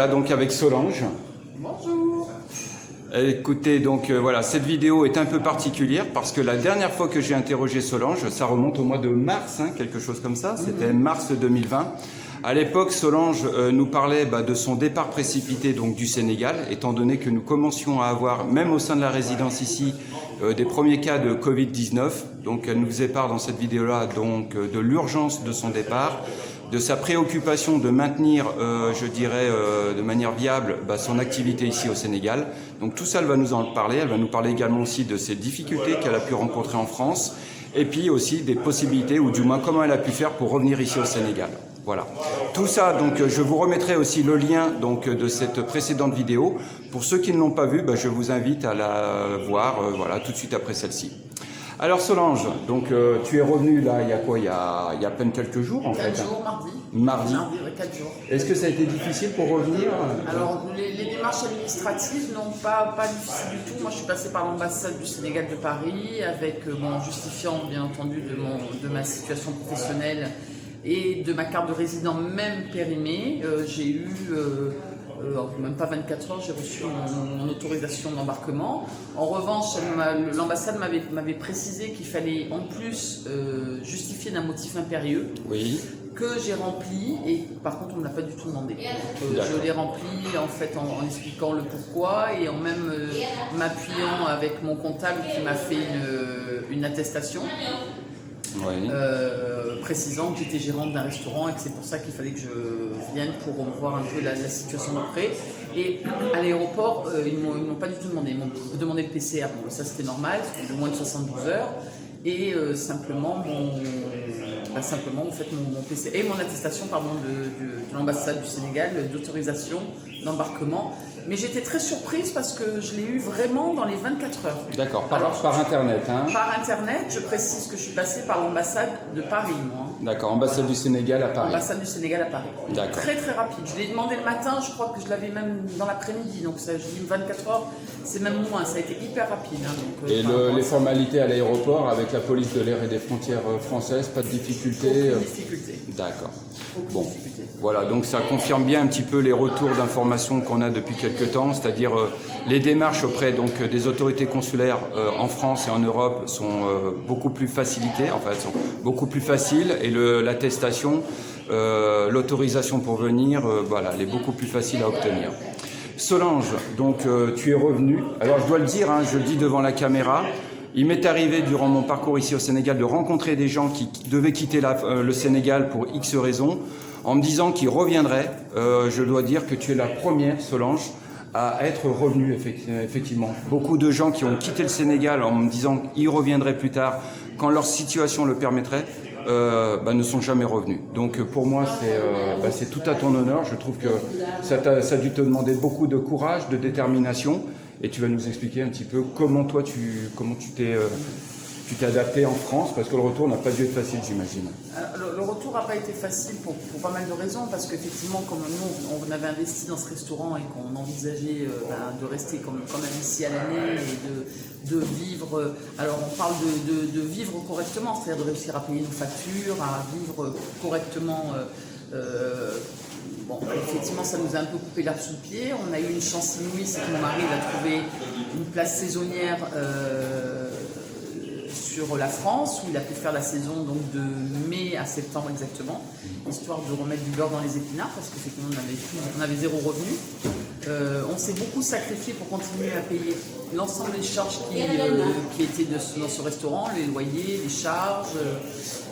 voilà, donc avec Solange. Bonjour. Écoutez, donc voilà, cette vidéo est un peu particulière parce que la dernière fois que j'ai interrogé Solange, ça remonte au mois de mars, quelque chose comme ça, c'était mars 2020. À l'époque, Solange nous parlait de son départ précipité donc du Sénégal, étant donné que nous commencions à avoir, même au sein de la résidence ici, des premiers cas de Covid-19. Donc elle nous faisait part dans cette vidéo-là donc de l'urgence de son départ, de sa préoccupation de maintenir, je dirais, de manière viable son activité ici au Sénégal. Donc tout ça, elle va nous en parler. Elle va nous parler également aussi de ses difficultés qu'elle a pu rencontrer en France, et puis aussi des possibilités, ou du moins comment elle a pu faire pour revenir ici au Sénégal. Voilà. Tout ça, donc, je vous remettrai aussi le lien donc de cette précédente vidéo. Pour ceux qui ne l'ont pas vue, je vous invite à la voir, voilà, tout de suite après celle-ci. Alors Solange, donc tu es revenue là, il y a quoi, il y a à peine quelques jours en fait. 4 jours, mardi. Mardi. Mardi, 4 jours. Est-ce que ça a été difficile pour revenir? Alors, les démarches administratives n'ont pas difficile du tout. Moi, je suis passée par l'ambassade du Sénégal de Paris, avec, justifiant bien entendu de ma situation professionnelle et de ma carte de résident même périmée. J'ai eu, même pas 24 heures, j'ai reçu mon autorisation d'embarquement. En revanche, l'ambassade m'avait précisé qu'il fallait en plus justifier d'un motif impérieux. Oui. Que j'ai rempli, et par contre on ne me l'a pas du tout demandé. Je l'ai rempli en fait en expliquant le pourquoi et en même m'appuyant avec mon comptable qui m'a fait une attestation. Oui. Précisant que j'étais gérante d'un restaurant et que c'est pour ça qu'il fallait que je vienne pour voir un peu la situation de près. Et à l'aéroport, ils ne m'ont pas du tout demandé. Ils m'ont demandé le PCR. Bon, ça c'était normal, c'était de moins de 72 heures. Et simplement en fait, mon PC et mon attestation de l'ambassade du Sénégal d'autorisation d'embarquement. Mais j'étais très surprise parce que je l'ai eu vraiment dans les 24 heures. D'accord, par Internet. Par Internet, je précise que je suis passée par l'ambassade de Paris, moi. D'accord, ambassade du Sénégal à Paris. Ambassade du Sénégal à Paris. D'accord. Très très rapide. Je l'ai demandé le matin, je crois que je l'avais même dans l'après-midi. Donc ça, je dis 24 heures, c'est même moins, ça a été hyper rapide. Donc, et les formalités à l'aéroport avec la police de l'air et des frontières françaises, pas de difficulté? Aucune difficulté. D'accord. Aucune difficulté. Voilà, donc ça confirme bien un petit peu les retours d'informations qu'on a depuis quelques temps, c'est-à-dire les démarches auprès donc, des autorités consulaires en France et en Europe sont beaucoup plus facilitées, enfin elles sont beaucoup plus faciles, et l'attestation, l'autorisation pour venir, voilà, elle est beaucoup plus facile à obtenir. Solange, donc tu es revenue. Alors je dois le dire, je le dis devant la caméra, il m'est arrivé durant mon parcours ici au Sénégal de rencontrer des gens qui devaient quitter le Sénégal pour X raisons, en me disant qu'ils reviendraient. Je dois dire que tu es la première, Solange, à être revenue, effectivement. Beaucoup de gens qui ont quitté le Sénégal en me disant qu'ils reviendraient plus tard, quand leur situation le permettrait, ne sont jamais revenus. Donc pour moi, c'est tout à ton honneur. Je trouve que ça a dû te demander beaucoup de courage, de détermination. Et tu vas nous expliquer un petit peu comment tu t'es adapté en France, parce que le retour n'a pas dû être facile, j'imagine. Le retour n'a pas été facile pour pas mal de raisons, parce qu'effectivement, comme nous, on avait investi dans ce restaurant et qu'on envisageait de rester quand même ici à l'année et de vivre. Alors, on parle de vivre correctement, c'est-à-dire de réussir à payer nos factures, à vivre correctement. Effectivement, ça nous a un peu coupé l'herbe sous le pied. On a eu une chance inouïe, c'est que mon mari a trouvé une place saisonnière sur la France, où il a pu faire la saison donc, de mai à septembre exactement, histoire de remettre du beurre dans les épinards, parce qu'effectivement on avait zéro revenu. On s'est beaucoup sacrifié pour continuer à payer l'ensemble des charges qui étaient dans ce restaurant, les loyers, les charges,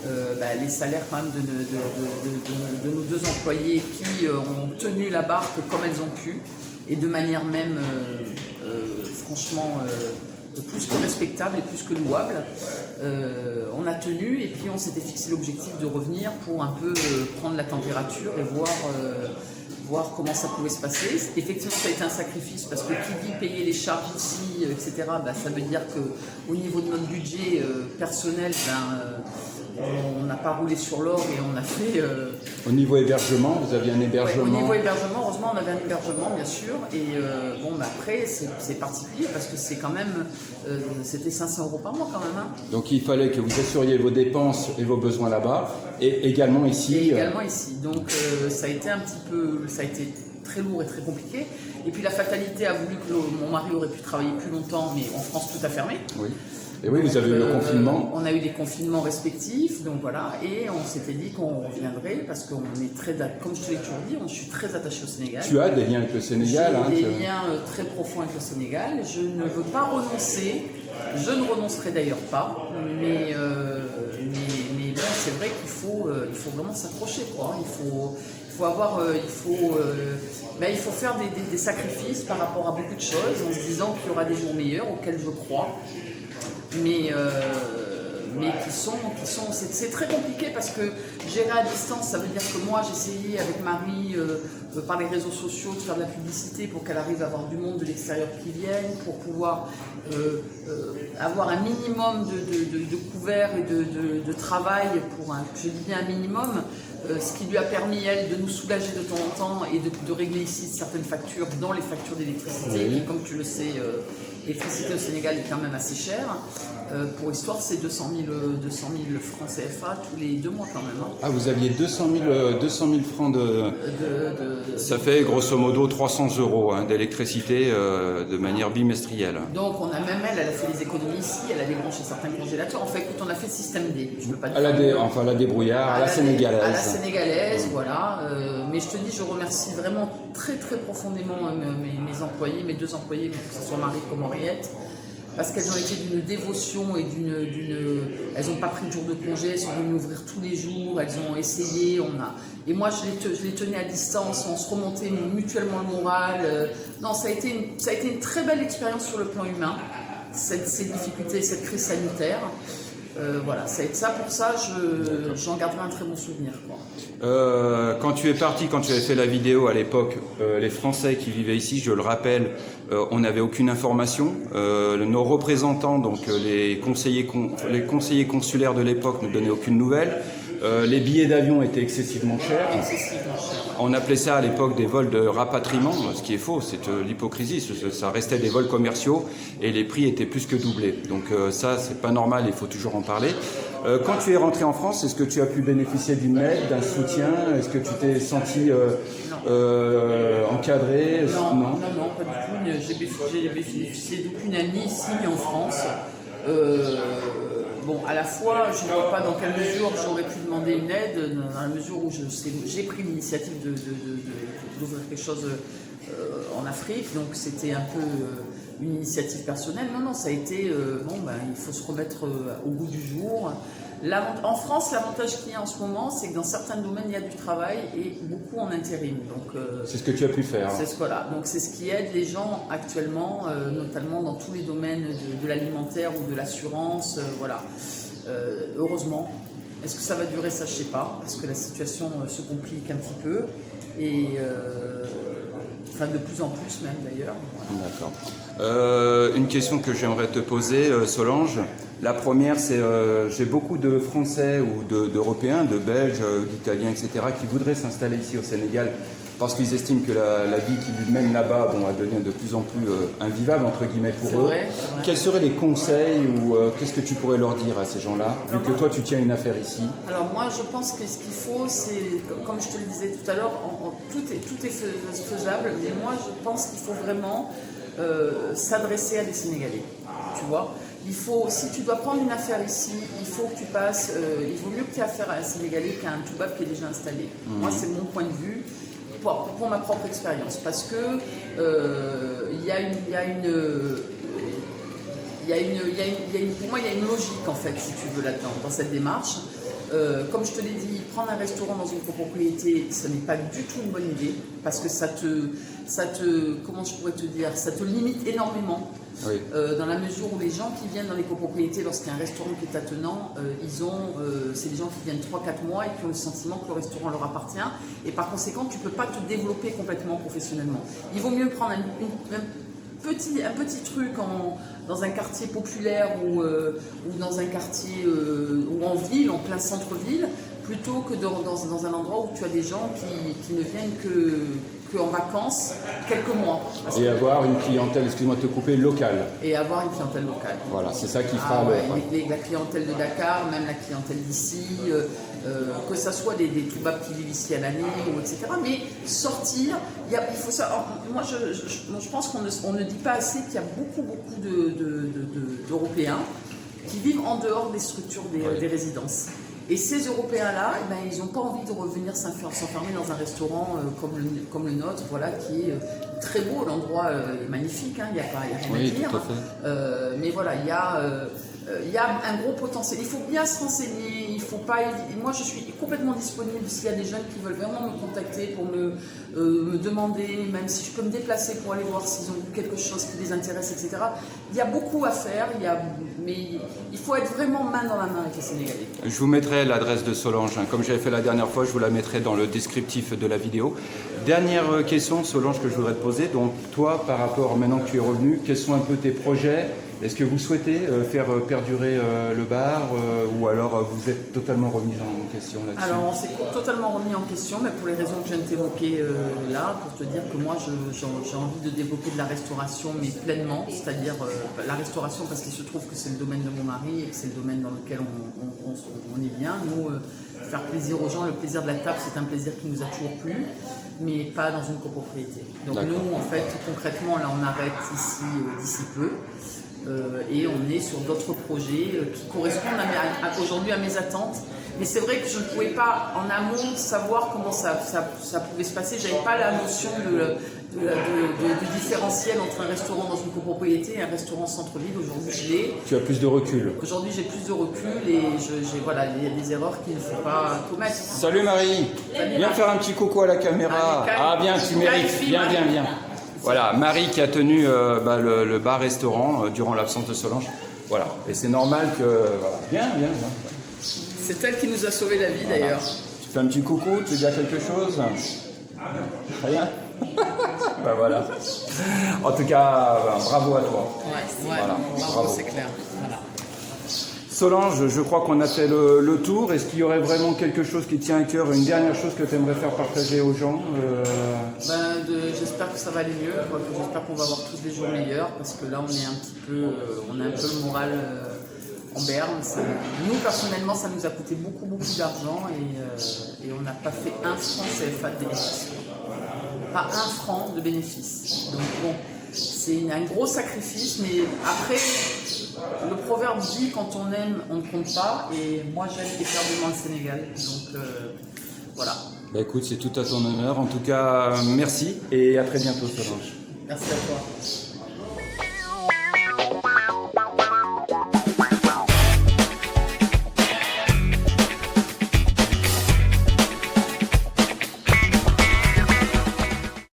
les salaires quand même de nos deux employés qui ont tenu la barque comme elles ont pu, et de manière même franchement plus que respectable et plus que louable. On a tenu, et puis on s'était fixé l'objectif de revenir pour un peu prendre la température et voir comment ça pouvait se passer. Effectivement, ça a été un sacrifice, parce que qui dit payer les charges ici, etc., ça veut dire qu'au niveau de notre budget personnel, on n'a pas roulé sur l'or, et on a fait... Au niveau hébergement, vous aviez un hébergement? Au niveau hébergement, heureusement, on avait un hébergement, bien sûr. Et après, c'est particulier, parce que c'est quand même... c'était 500 € par mois, quand même. Donc, il fallait que vous assuriez vos dépenses et vos besoins là-bas, et également ici. Et également ici. Donc, ça a été très lourd et très compliqué. Et puis la fatalité a voulu que mon mari aurait pu travailler plus longtemps, mais en France tout a fermé. Oui. Et oui, vous avez eu le confinement. On a eu des confinements respectifs, donc voilà, et on s'était dit qu'on reviendrait parce qu'on est très, comme je te l'ai toujours dit, je suis très attachée au Sénégal. Tu as des liens avec le Sénégal. J'ai des liens très profonds avec le Sénégal. Je ne veux pas renoncer, je ne renoncerai d'ailleurs pas, mais bon, c'est vrai qu'il faut vraiment s'accrocher, quoi. Il faut faire des sacrifices par rapport à beaucoup de choses en se disant qu'il y aura des jours meilleurs auxquels je crois. Mais c'est très compliqué parce que gérer à distance, ça veut dire que moi j'essayais avec Marie par les réseaux sociaux de faire de la publicité pour qu'elle arrive à avoir du monde de l'extérieur qui vienne, pour pouvoir avoir un minimum de couverts et de travail, je dis bien un minimum, ce qui lui a permis, elle, de nous soulager de temps en temps et de régler ici certaines factures, dont les factures d'électricité, qui, comme tu le sais, l'électricité au Sénégal est quand même assez chère. Pour histoire, c'est 200 000 francs CFA tous les 2 mois quand même. Hein. Ah, vous aviez 200 000 francs Ça fait grosso modo 300 € d'électricité de manière bimestrielle. Donc, elle a fait des économies ici, elle a débranché certains congélateurs. En fait, écoute, on a fait système D. Je peux pas dire la débrouillard, à la sénégalaise. À la sénégalaise, voilà. Mais je te dis, je remercie vraiment très très profondément mes employés, mes 2 employés, que ce soit Marie comme Henriette. Parce qu'elles ont été d'une dévotion et elles n'ont pas pris de jour de congé, elles sont venues m'ouvrir tous les jours, elles ont essayé, et moi je les tenais à distance, on se remontait mutuellement le moral. Non, ça a été une très belle expérience sur le plan humain, ces difficultés, cette crise sanitaire. Voilà, pour ça, j'en garderai un très bon souvenir, quoi. Quand tu es parti, quand tu avais fait la vidéo à l'époque, les Français qui vivaient ici, je le rappelle, on n'avait aucune information. Nos représentants, donc les conseillers consulaires de l'époque, ne donnaient aucune nouvelle. Les billets d'avion étaient excessivement chers. On appelait ça à l'époque des vols de rapatriement, ce qui est faux, c'est l'hypocrisie. Ça restait des vols commerciaux et les prix étaient plus que doublés. Donc ça, c'est pas normal, il faut toujours en parler. Quand tu es rentré en France, est-ce que tu as pu bénéficier d'une aide, d'un soutien? Est-ce que tu t'es senti encadré? Non, pas du tout. J'ai bénéficié d'aucune amie ici en France. Bon, à la fois, je ne vois pas dans quelle mesure j'aurais pu demander une aide, dans la mesure où j'ai pris l'initiative d'ouvrir quelque chose en Afrique, donc c'était un peu une initiative personnelle. Non, ça a été, il faut se remettre au goût du jour. En France, l'avantage qu'il y a en ce moment, c'est que dans certains domaines, il y a du travail et beaucoup en intérim. C'est ce que tu as pu faire. Donc c'est ce qui aide les gens actuellement, notamment dans tous les domaines de l'alimentaire ou de l'assurance. Voilà. Heureusement. Est-ce que ça va durer? Ça, je ne sais pas, parce que la situation se complique un petit peu. Et de plus en plus même d'ailleurs. Voilà. D'accord. Une question que j'aimerais te poser, Solange. La première, c'est j'ai beaucoup de Français ou d'Européens, de Belges, d'Italiens, etc., qui voudraient s'installer ici au Sénégal parce qu'ils estiment que la vie qu'ils mènent là-bas va devenir de plus en plus invivable, entre guillemets, pour eux. Vrai. Quels seraient les conseils ou qu'est-ce que tu pourrais leur dire à ces gens-là, vu que toi, tu tiens une affaire ici? Alors moi, je pense que ce qu'il faut, c'est, comme je te le disais tout à l'heure, tout est faisable, mais moi, je pense qu'il faut vraiment s'adresser à des Sénégalais, tu vois. Si tu dois prendre une affaire ici, il faut que tu passes, il vaut mieux que tu aies affaire à un Sénégalais qu'à un Toubab qui est déjà installé. Moi, c'est mon point de vue, pour ma propre expérience, parce que pour moi, il y a une logique, en fait, si tu veux, là-dedans, dans cette démarche. Comme je te l'ai dit, prendre un restaurant dans une copropriété, ce n'est pas du tout une bonne idée, parce que comment je pourrais te dire, ça te limite énormément. Oui. Dans la mesure où les gens qui viennent dans les copropriétés, lorsqu'il y a un restaurant qui est attenant, c'est des gens qui viennent 3-4 mois et qui ont le sentiment que le restaurant leur appartient, et par conséquent, tu ne peux pas te développer complètement professionnellement. Il vaut mieux prendre un petit truc dans un quartier populaire ou dans un quartier ou en ville, en plein centre-ville, plutôt que dans un endroit où tu as des gens qui ne viennent que qu'en vacances, quelques mois. Et avoir une clientèle, excuse-moi de te couper, locale. Et avoir une clientèle locale. Voilà, c'est ça qui fera la clientèle de Dakar, même la clientèle d'ici, que ça soit des toubabs qui vivent ici à l'année, etc. Mais sortir, il faut ça. Moi, je pense qu'on ne dit pas assez qu'il y a beaucoup d'Européens qui vivent en dehors des structures des résidences. Et ces Européens-là, eh ben, ils n'ont pas envie de revenir s'enfermer dans un restaurant comme le nôtre, voilà, qui est très beau, l'endroit est magnifique, hein, il n'y a rien à dire. Tout à fait. Mais voilà, il y a un gros potentiel. Il faut bien se renseigner, il faut pas. Moi, je suis complètement disponible s'il y a des jeunes qui veulent vraiment me contacter pour me demander, même si je peux me déplacer pour aller voir s'ils ont quelque chose qui les intéresse, etc. Il y a beaucoup à faire, mais il faut être vraiment main dans la main avec les Sénégalais. Je vous mettrai l'adresse de Solange, hein. Comme j'avais fait la dernière fois, je vous la mettrai dans le descriptif de la vidéo. Dernière question, Solange, que je voudrais te poser. Donc toi, par rapport, maintenant que tu es revenu, quels sont un peu tes projets? Est-ce que vous souhaitez faire perdurer le bar ou alors vous êtes totalement remis en question là-dessus? Alors on s'est totalement remis en question, mais pour les raisons que je viens de t'évoquer là, pour te dire que moi j'ai envie de développer de la restauration, mais pleinement, c'est-à-dire la restauration parce qu'il se trouve que c'est le domaine de mon mari et que c'est le domaine dans lequel on est bien. Nous, faire plaisir aux gens, le plaisir de la table, c'est un plaisir qui nous a toujours plu, mais pas dans une copropriété. Donc nous, en fait, concrètement, là on arrête ici d'ici peu. Et on est sur d'autres projets qui correspondent aujourd'hui à mes attentes. Mais c'est vrai que je ne pouvais pas en amont savoir comment ça pouvait se passer. Je n'avais pas la notion du différentiel entre un restaurant dans une copropriété et un restaurant centre-ville. Aujourd'hui, je l'ai. Tu as plus de recul. Aujourd'hui, j'ai plus de recul et voilà, il y a des erreurs qu'il ne faut pas commettre. Salut Marie. Salut, viens faire un petit coucou à la caméra. Bien, tu mérites. Viens. Voilà, Marie qui a tenu le bar-restaurant durant l'absence de Solange. Voilà, et c'est normal que... Viens. C'est elle qui nous a sauvé la vie d'ailleurs. Tu fais un petit coucou, tu dis quelque chose? Rien. Voilà. En tout cas, bravo à toi. Voilà. Bravo, c'est clair. Voilà. Solange, je crois qu'on a fait le tour. Est-ce qu'il y aurait vraiment quelque chose qui tient à cœur, une dernière chose que tu aimerais faire partager aux gens? J'espère que ça va aller mieux. J'espère qu'on va avoir tous des jours meilleurs parce que là, on a un peu le moral en berne. Nous, personnellement, ça nous a coûté beaucoup d'argent et on n'a pas fait un franc CFA de bénéfice. Pas un franc de bénéfice. Donc bon, c'est un gros sacrifice, mais après, le proverbe dit quand on aime, on ne compte pas. Et moi, j'aime éperdument le Sénégal. Donc voilà. Écoute, c'est tout à ton honneur. En tout cas, merci et à très bientôt, Solange. Merci à toi.